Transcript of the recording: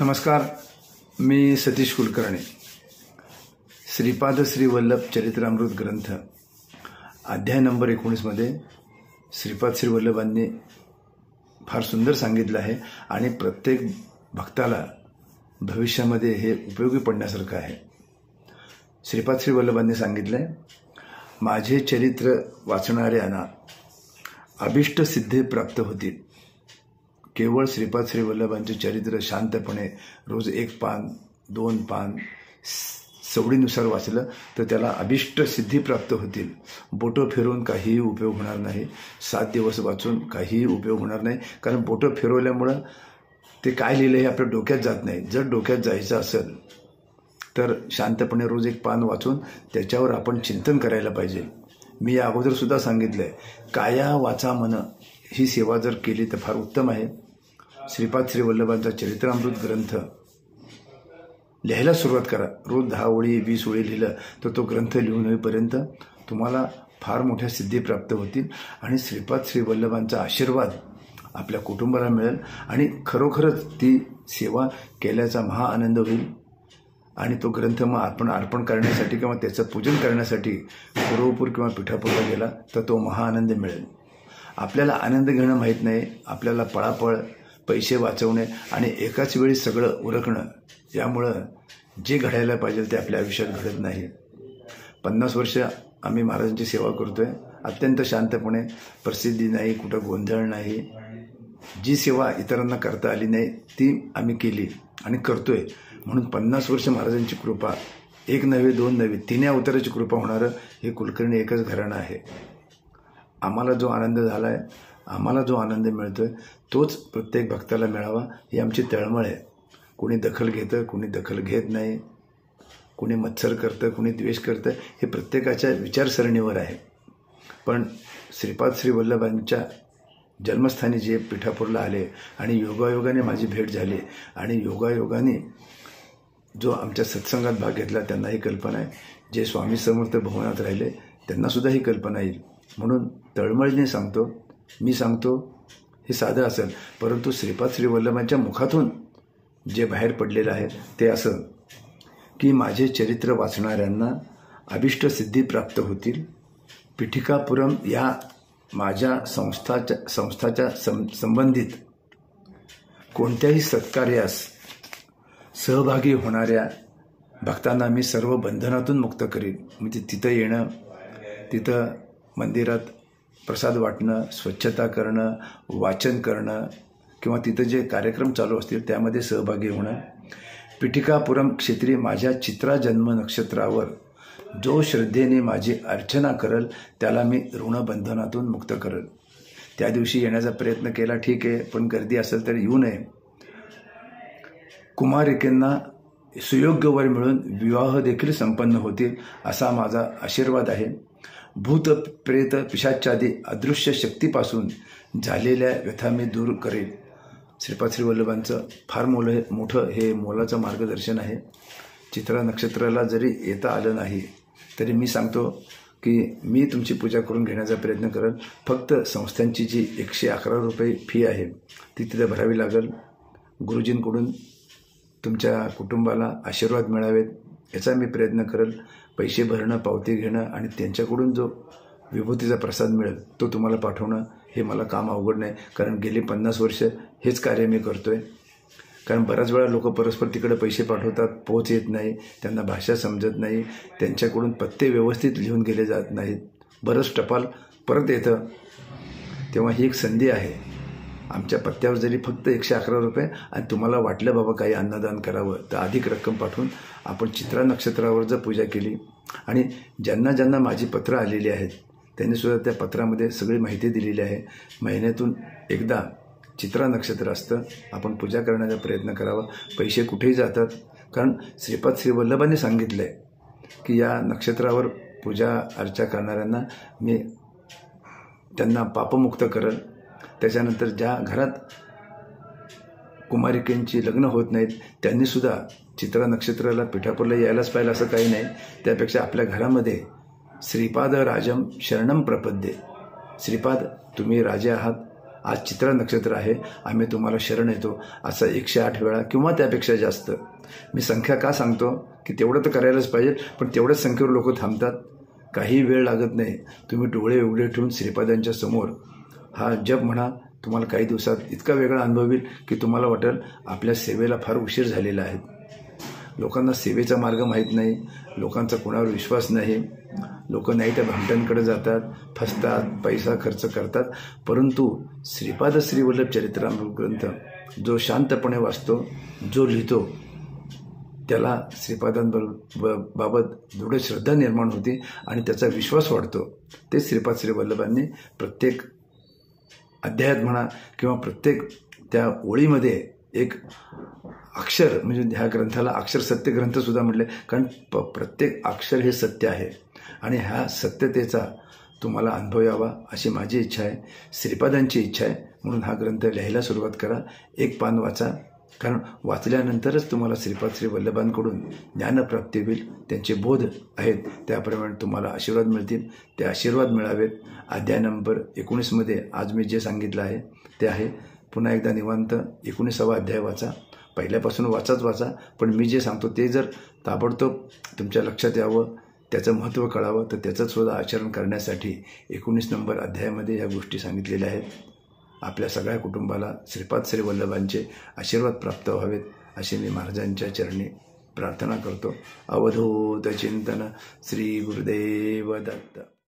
नमस्कार, मी सतीश कुलकर्णी. श्रीपाद श्री वल्लभ चरित्रामृत ग्रंथ अध्याय नंबर 19 मध्ये श्रीपाद श्री वल्लभांनी फार सुंदर सांगितलं आहे आणि प्रत्येक भक्ताला भविष्यामध्ये हे उपयोगी पडण्यासारखं आहे. श्रीपाद श्री वल्लभांनी सांगितलंय, माझे चरित्र वाचणाऱ्यांना अभिष्ट सिद्धी प्राप्त होतील. केवळ श्रीपाद श्री वल्लभांचे चरित्र शांतपणे रोज 1 पान 2 पान सवडीनुसार वाचलं तर त्याला अभिष्ट सिद्धी प्राप्त होतील. बोटं फिरवून काहीही उपयोग होणार नाही. 7 दिवस वाचून काहीही उपयोग होणार नाही, कारण बोटं फिरवल्यामुळं ते काय लिहिलं हे आपल्या डोक्यात जात नाही. जर डोक्यात जायचं असेल तर शांतपणे रोज 1 पान वाचून त्याच्यावर आपण चिंतन करायला पाहिजे. मी या अगोदर सुद्धा सांगितलंय, काया वाचा मन ही सेवा जर केली तर फार उत्तम आहे. श्रीपाद श्री वल्लभांचा चरित्रामृत ग्रंथ लिहायला सुरुवात करा. रोज 10 ओळी 20 ओळी लिहिलं तर तो ग्रंथ लिहून होईपर्यंत तुम्हाला फार मोठ्या सिद्धी प्राप्त होतील आणि श्रीपाद श्री वल्लभांचा आशीर्वाद आपल्या कुटुंबाला मिळेल आणि खरोखरच ती सेवा केल्याचा महा आनंद होईल. आणि तो ग्रंथ मग आपण अर्पण करण्यासाठी किंवा त्याचं पूजन करण्यासाठी गुरुपूर किंवा पिठापूरला गेला तर तो महा आनंद मिळेल. आपल्याला आनंद घेणं माहीत नाही. आपल्याला पळापळ, पैसे वाचवणे आणि एकाच वेळी सगळं उरकणं, यामुळं जे घडायला पाहिजे ते आपल्या आयुष्यात घडत नाही. 50 वर्ष आम्ही महाराजांची सेवा करतोय, अत्यंत शांतपणे, प्रसिद्धी नाही, कुठं गोंधळ नाही. जी सेवा इतरांना करता आली नाही ती आम्ही केली आणि करतोय. म्हणून 50 वर्ष महाराजांची कृपा, 1 नव्हे 2 नव्हे 3 अवताराची कृपा होणारं हे कुलकर्णी एकच घराणं आहे. आम्हाला जो आनंद झाला आहे, आम्हाला जो आनंद मिळतोय तोच प्रत्येक भक्ताला मिळावा ही आमची तळमळ आहे. कोणी दखल घेतं, कोणी दखल घेत नाही, कोणी मत्सर करतं, कोणी द्वेष करतं, हे प्रत्येकाच्या विचारसरणीवर आहे. पण श्रीपाद श्री वल्लभांच्या जन्मस्थानी जे पिठापूरला आले आणि योगायोगाने माझी भेट झाली आणि योगायोगाने जो आमच्या सत्संगात भाग घेतला त्यांना ही कल्पना आहे. जे स्वामी समर्थ भवनात राहिले त्यांनासुद्धा ही कल्पना येईल. म्हणून तळमळीने सांगतो, मी सांगतो हे साधं असेल, परंतु श्रीपाद श्री वल्लभांच्या मुखातून जे बाहेर पडलेलं आहे ते असं की माझे चरित्र वाचणाऱ्यांना अभिष्ट सिद्धी प्राप्त होतील. पीठिकापुरम या माझ्या संस्थाच्या संबंधित कोणत्याही सत्कार्यास सहभागी होणाऱ्या भक्तांना मी सर्व बंधनातून मुक्त करीन. म्हणजे तिथं येणं, तिथं मंदिरात प्रसाद वाटणं, स्वच्छता करणं, वाचन करणं किंवा तिथं जे कार्यक्रम चालू असतील त्यामध्ये सहभागी होणं. पीठिकापुरम क्षेत्री माझ्या चित्रा जन्म नक्षत्रावर जो श्रद्धेने माझी अर्चना करल त्याला मी ऋणबंधनातून मुक्त करल. त्या दिवशी येण्याचा प्रयत्न केला, ठीक आहे, पण गर्दी असेल तर येऊ नये. कुमारिकेंना सुयोग्य वर मिळून विवाह देखील संपन्न होतील असा माझा आशीर्वाद आहे. भूत प्रेत पिशाचादी अदृश्य शक्तीपासून झालेल्या व्यथा मी दूर करेन. श्रीपाद श्री वल्लभांचं फार मोठं हे मोलाचं मार्गदर्शन आहे. चित्रा नक्षत्राला जरी येता आलं नाही तरी मी सांगतो की मी तुमची पूजा करून घेण्याचा प्रयत्न करेन. फक्त संस्थांची जी 111 रुपये फी आहे ती तिथे भरावी लागेल. गुरुजींकडून तुमच्या कुटुंबाला आशीर्वाद मिळावेत याचा मी प्रयत्न करेल. पैसे भरणं, पावती घेणं आणि त्यांच्याकडून जो विभूतीचा प्रसाद मिळेल तो तुम्हाला पाठवणं हे मला काम अवघड नाही, कारण गेली 50 वर्ष हेच कार्य मी करतोय. कारण बऱ्याच वेळा लोक परस्पर तिकडे पैसे पाठवतात, पोच येत नाही, त्यांना भाषा समजत नाही, त्यांच्याकडून पत्ते व्यवस्थित लिहून गेले जात नाहीत, बरंच टपाल परत येतं. तेव्हा ही एक संधी आहे. आमच्या पत्त्यावर जरी फक्त 111 रुपये आणि तुम्हाला वाटलं बाबा काही अन्नदान करावं तर अधिक रक्कम पाठवून आपण चित्रा नक्षत्रावर जर पूजा केली आणि ज्यांना ज्यांना माझी पत्रं आलेली आहेत त्यांनीसुद्धा त्या पत्रामध्ये सगळी माहिती दिलेली आहे. महिन्यातून एकदा चित्रा नक्षत्र असतं, आपण पूजा करण्याचा प्रयत्न करावा. पैसे कुठेही जातात, कारण श्रीपाद श्री वल्लभांनी सांगितलं आहे की या नक्षत्रावर पूजा अर्चा करणाऱ्यांना मी त्यांना पापमुक्त करेल. त्याच्यानंतर ज्या घरात कुमारिकेंची लग्न होत नाहीत त्यांनीसुद्धा चित्रा नक्षत्राला पिठापूरला यायलाच पाहिजे असं काही नाही. त्यापेक्षा आपल्या घरामध्ये श्रीपाद राजम शरणम प्रपद्ये, श्रीपाद तुम्ही राजे आहात, आज चित्रा नक्षत्र आहे, आम्ही तुम्हाला शरण येतो, असं 108 वेळा किंवा त्यापेक्षा जास्त. मी संख्या का सांगतो की तेवढं तर करायलाच पाहिजे, पण तेवढ्याच संख्येवर लोक थांबतात. काही वेळ लागत नाही. तुम्ही डोळे उघडे ठेवून श्रीपादांच्या समोर हा जप म्हणा. तुम्हाला काही दिवसात इतका वेगळा अनुभव येईल की तुम्हाला वाटेल आपल्या सेवेला फार उशीर झालेला आहे. लोकांना सेवेचा मार्ग माहीत नाही, लोकांचा कोणावर विश्वास नाही, लोक नाही त्या भामट्यांकडे जातात, फसतात, पैसा खर्च करतात. परंतु श्रीपाद श्रीवल्लभ चरित्रामृत ग्रंथ जो शांतपणे वाचतो, जो लिहितो, त्याला श्रीपादांबाबत दृढ श्रद्धा निर्माण होते आणि त्याचा विश्वास वाढतो. ते श्रीपाद श्रीवल्लभांनी प्रत्येक अध्यायात म्हणा किंवा प्रत्येक त्या ओळीमध्ये एक अक्षर, म्हणजे ह्या ग्रंथाला अक्षर सत्य ग्रंथसुद्धा म्हटले, कारण प्रत्येक अक्षर हे सत्य आहे आणि ह्या सत्यतेचा तुम्हाला अनुभव यावा अशी माझी इच्छा आहे, श्रीपादांची इच्छा आहे. म्हणून हा ग्रंथ लिहायला सुरुवात करा. एक पान वाचा, कारण वाचल्यानंतरच तुम्हाला श्रीपाद श्रीवल्लभांकडून ज्ञानप्राप्ती होईल. त्यांचे बोध आहेत त्याप्रमाणे तुम्हाला आशीर्वाद मिळतील. ते आशीर्वाद मिळावेत. अध्याय नंबर 19मध्ये आज मी जे सांगितलं आहे ते आहे. पुन्हा एकदा निवांत 19वा अध्याय वाचा. पहिल्यापासून वाचा, पण मी जे सांगतो ते जर ताबडतोब तुमच्या लक्षात यावं, त्याचं महत्त्व कळावं, तर त्याचं सुद्धा आचरण करण्यासाठी 19 नंबर अध्यायामध्ये या गोष्टी सांगितलेल्या आहेत. आपल्या सगळ्या कुटुंबाला श्रीपाद श्रीवल्लभांचे आशीर्वाद प्राप्त व्हावेत अशी मी महाराजांच्या चरणी प्रार्थना करतो. अवधूत चिंतन. श्री गुरुदेव दत्त.